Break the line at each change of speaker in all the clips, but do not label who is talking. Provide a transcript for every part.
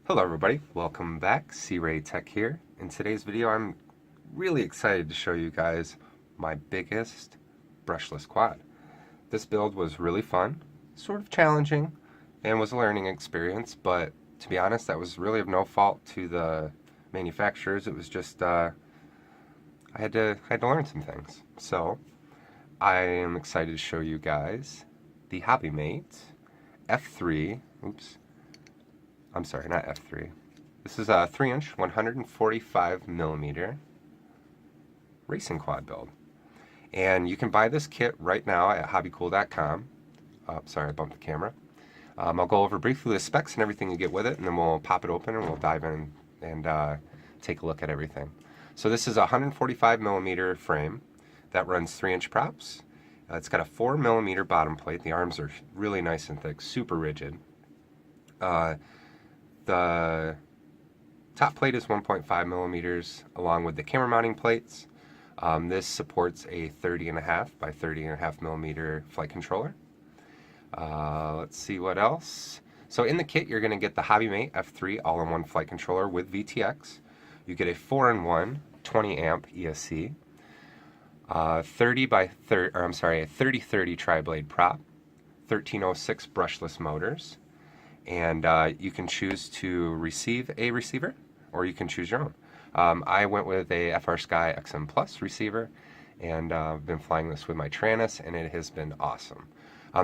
Hello everybody, welcome back, C-Ray Tech here. In today's video I'm really excited to show you guys my biggest brushless quad. This build was really fun, sort of challenging, and was a learning experience, but to be honest that was really of no fault to the manufacturers. It was just I had to learn some things. So I am excited to show you guys the Hobbymate F3, I'm sorry, not F3. This is a 3-inch, 145mm racing quad build. And you can buy this kit right now at hobbycool.com. Sorry, I bumped the camera. I'll go over briefly the specs and everything you get with it, and then we'll pop it open and we'll dive in and take a look at everything. So this is a 145mm frame that runs 3-inch props. It's got a 4mm bottom plate. The arms are really nice and thick, super rigid. The top plate is 1.5mm along with the camera mounting plates. This supports a 30.5 by 30.5mm flight controller. Let's see what else. So in the kit you're going to get the Hobbymate F3 all-in-one flight controller with VTX. You get a 4-in-1 20-amp ESC, 3030 tri-blade prop, 1306 brushless motors. And you can choose to receive a receiver, or you can choose your own. I went with a FrSky XM Plus receiver, and I've been flying this with my Tranus, and it has been awesome.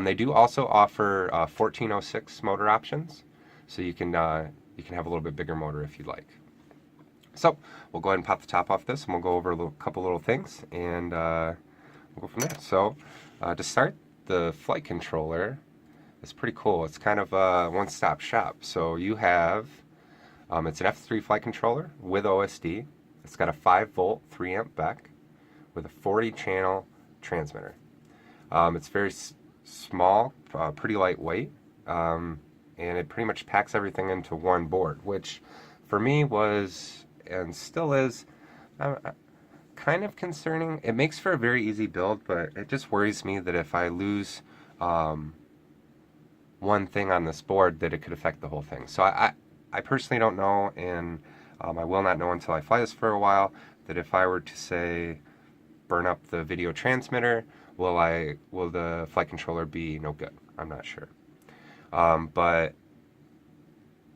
They do also offer 1406 motor options, so you can have a little bit bigger motor if you'd like. So we'll go ahead and pop the top off this, and we'll go over a couple little things, and we'll go from there. So to start, the flight controller. It's pretty cool. It's kind of a one-stop shop. So you have, it's an F3 flight controller with OSD. It's got a 5-volt 3-amp back with a 40-channel transmitter. It's very small, pretty lightweight, and it pretty much packs everything into one board, which for me was, and still is, kind of concerning. It makes for a very easy build, but it just worries me that if I lose one thing on this board, that it could affect the whole thing. So I personally don't know, and I will not know until I fly this for a while, that if I were to say burn up the video transmitter, will the flight controller be no good? I'm not sure. But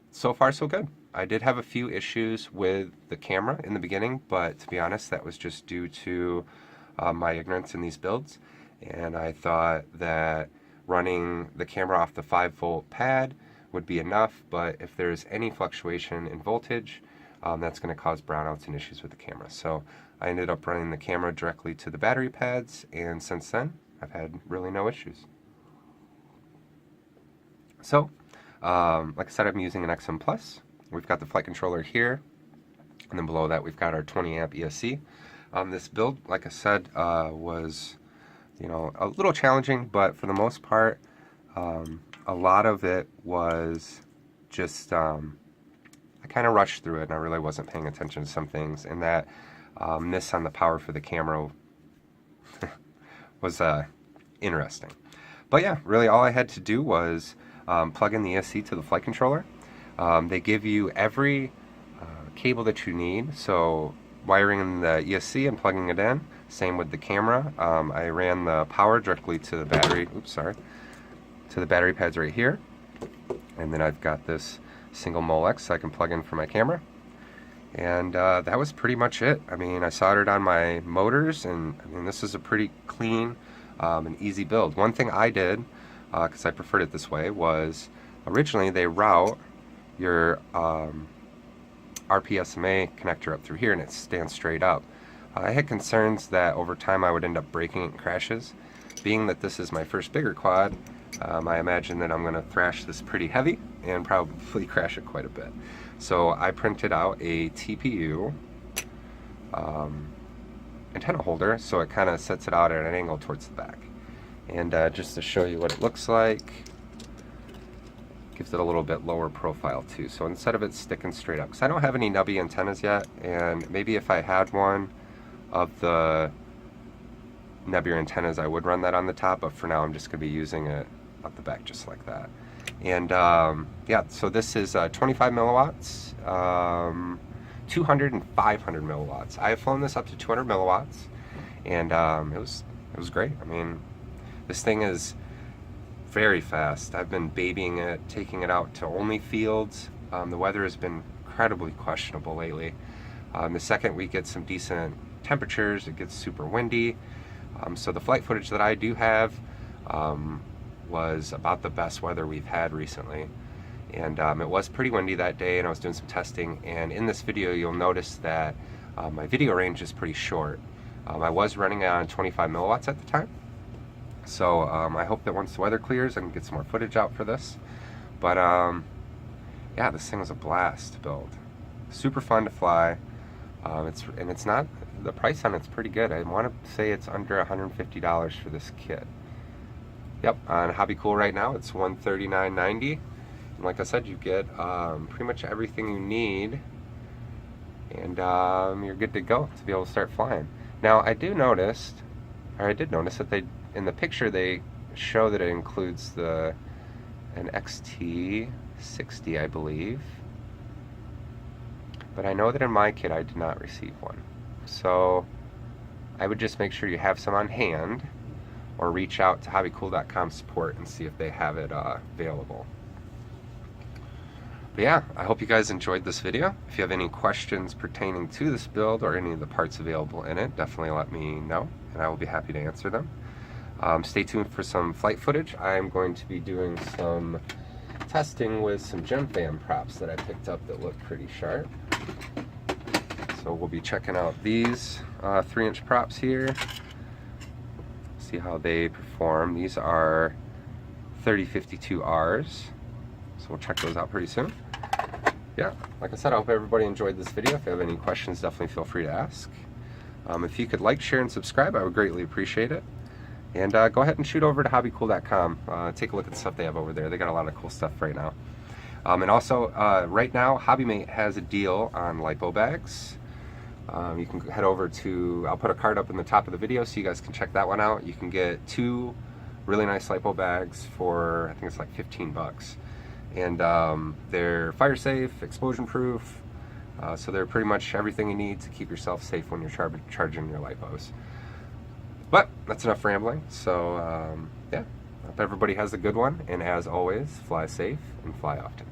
so far so good. I did have a few issues with the camera in the beginning, but to be honest that was just due to my ignorance in these builds, and I thought that running the camera off the 5-volt pad would be enough, but if there's any fluctuation in voltage, that's going to cause brownouts and issues with the camera. So I ended up running the camera directly to the battery pads, and since then I've had really no issues. So like I said, I'm using an XM Plus. We've got the flight controller here, and then below that we've got our 20-amp ESC. This build, like I said, was a little challenging, but for the most part, a lot of it was just, I kind of rushed through it, and I really wasn't paying attention to some things, and that miss on the power for the camera was interesting. But yeah, really all I had to do was plug in the ESC to the flight controller. They give you every cable that you need, so wiring in the ESC and plugging it in. Same with the camera. I ran the power directly to the battery, to the battery pads right here. And then I've got this single Molex I can plug in for my camera. And that was pretty much it. I mean, I soldered on my motors, and I mean, this is a pretty clean and easy build. One thing I did, because I preferred it this way, was originally they route your RPSMA connector up through here, and it stands straight up. I had concerns that over time I would end up breaking it in crashes. Being that this is my first bigger quad, I imagine that I'm going to thrash this pretty heavy, and probably crash it quite a bit. So I printed out a TPU antenna holder, so it kind of sets it out at an angle towards the back. And just to show you what it looks like, gives it a little bit lower profile too. So instead of it sticking straight up, because I don't have any nubby antennas yet, and maybe if I had one of the nubbier antennas I would run that on the top, but for now I'm just going to be using it at the back just like that. And yeah, so this is 25 milliwatts, 200 and 500 milliwatts. I have flown this up to 200 milliwatts, and it was great. I mean, this thing is very fast. I've been babying it, taking it out to only fields. The weather has been incredibly questionable lately. The second we get some decent temperatures, it gets super windy. So the flight footage that I do have was about the best weather we've had recently. And it was pretty windy that day, and I was doing some testing. And in this video, you'll notice that my video range is pretty short. I was running on 25 milliwatts at the time. So I hope that once the weather clears, I can get some more footage out for this. But yeah, this thing was a blast to build. Super fun to fly. It's not, the price on it's pretty good. I want to say it's under $150 for this kit. Yep, on Hobby Cool right now it's $139.90. And like I said, you get pretty much everything you need, and you're good to go to be able to start flying. Now I did notice that they, in the picture, they show that it includes an XT60, I believe. But I know that in my kit I did not receive one. So I would just make sure you have some on hand, or reach out to hobbycool.com support and see if they have it available. But yeah, I hope you guys enjoyed this video. If you have any questions pertaining to this build or any of the parts available in it, definitely let me know, and I will be happy to answer them. Stay tuned for some flight footage. I am going to be doing some testing with some GemFam props that I picked up that look pretty sharp. So we'll be checking out these 3-inch props here, see how they perform. These are 3052Rs, so we'll check those out pretty soon. Yeah, like I said, I hope everybody enjoyed this video. If you have any questions, definitely feel free to ask. If you could like, share, and subscribe, I would greatly appreciate it. And go ahead and shoot over to hobbycool.com. Take a look at the stuff they have over there. They got a lot of cool stuff right now. And also, right now, Hobbymate has a deal on LiPo bags. You can head over to, I'll put a card up in the top of the video so you guys can check that one out. You can get 2 really nice LiPo bags for, I think it's like 15 bucks. And they're fire safe, explosion proof, so they're pretty much everything you need to keep yourself safe when you're charging your LiPos. But that's enough rambling, so yeah, hope everybody has a good one, and as always, fly safe and fly often.